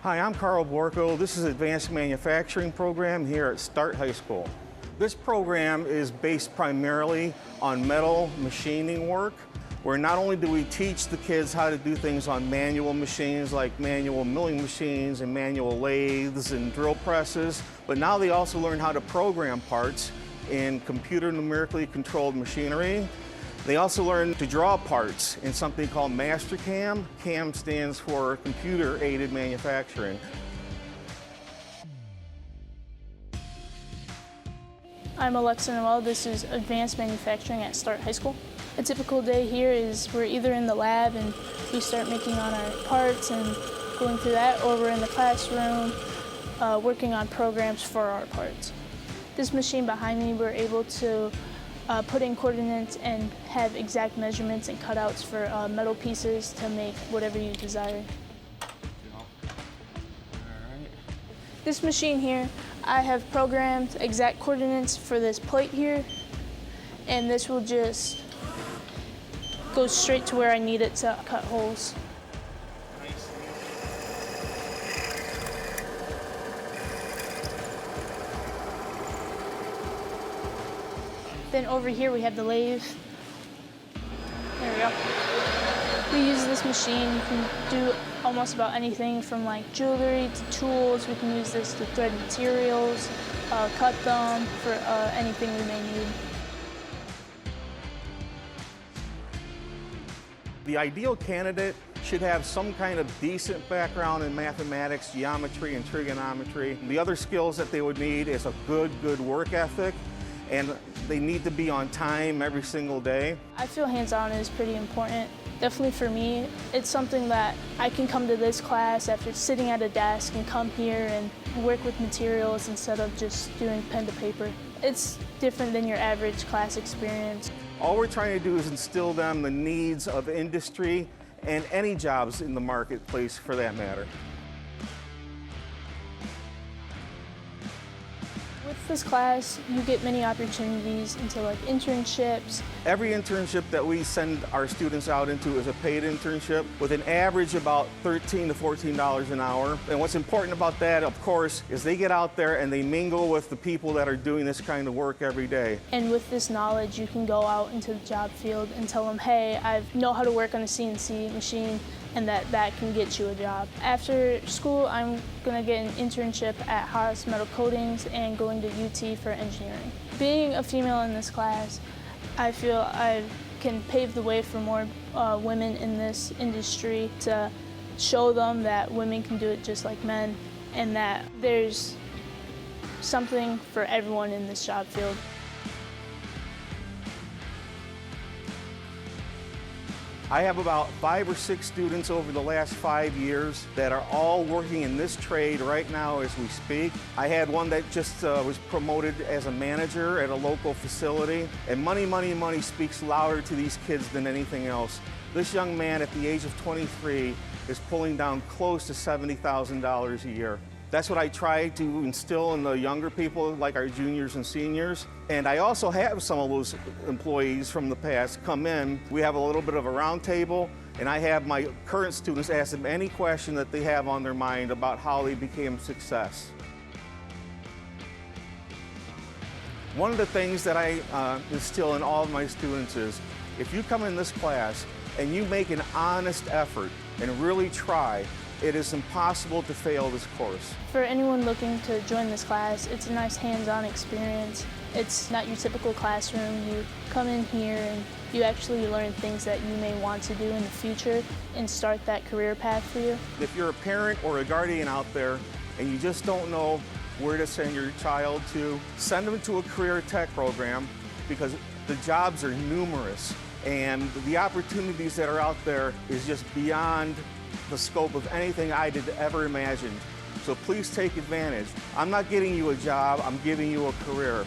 Hi, I'm Karl Borko. This is Advanced Manufacturing Program here at Start High School. This program is based primarily on metal machining work, where not only do we teach the kids how to do things on manual machines like manual milling machines and manual lathes and drill presses, but now they also learn how to program parts in computer numerically controlled machinery. They also learn to draw parts in something called Mastercam. CAM stands for Computer-Aided Manufacturing. I'm Alexa Noel. This is Advanced Manufacturing at Start High School. A typical day here is we're either in the lab and we start making on our parts and going through that, or we're in the classroom working on programs for our parts. This machine behind me, we're able to put in coordinates and have exact measurements and cutouts for metal pieces to make whatever you desire. This machine here, I have programmed exact coordinates for this plate here, and this will just go straight to where I need it to cut holes. Then over here we have the lathe. There we go. We use this machine. You can do almost about anything from like jewelry to tools. We can use this to thread materials, cut them for anything we may need. The ideal candidate should have some kind of decent background in mathematics, geometry, and trigonometry. The other skills that they would need is a good work ethic, and they need to be on time every single day. I feel hands-on is pretty important. Definitely for me, it's something that I can come to this class after sitting at a desk and come here and work with materials instead of just doing pen to paper. It's different than your average class experience. All we're trying to do is instill them the needs of industry and any jobs in the marketplace for that matter. With this class, you get many opportunities into like internships. Every internship that we send our students out into is a paid internship with an average about $13 to $14 an hour. And what's important about that, of course, is they get out there and they mingle with the people that are doing this kind of work every day. And with this knowledge, you can go out into the job field and tell them, hey, I know how to work on a CNC machine, and that can get you a job. After school, I'm gonna get an internship at Haas Metal Coatings and going to UT for engineering. Being a female in this class, I feel I can pave the way for more women in this industry, to show them that women can do it just like men and that there's something for everyone in this job field. I have about 5 or 6 students over the last 5 years that are all working in this trade right now as we speak. I had one that just was promoted as a manager at a local facility. And money speaks louder to these kids than anything else. This young man at the age of 23 is pulling down close to $70,000 a year. That's what I try to instill in the younger people, like our juniors and seniors. And I also have some of those employees from the past come in. We have a little bit of a round table, and I have my current students ask them any question that they have on their mind about how they became a success. One of the things that I instill in all of my students is, if you come in this class and you make an honest effort and really try, it is impossible to fail this course. For anyone looking to join this class, it's a nice hands-on experience. It's not your typical classroom. You come in here and you actually learn things that you may want to do in the future and start that career path for you. If you're a parent or a guardian out there and you just don't know where to send your child to, send them to a career tech program, because the jobs are numerous and the opportunities that are out there is just beyond the scope of anything I did ever imagine. So please take advantage. I'm not getting you a job, I'm giving you a career.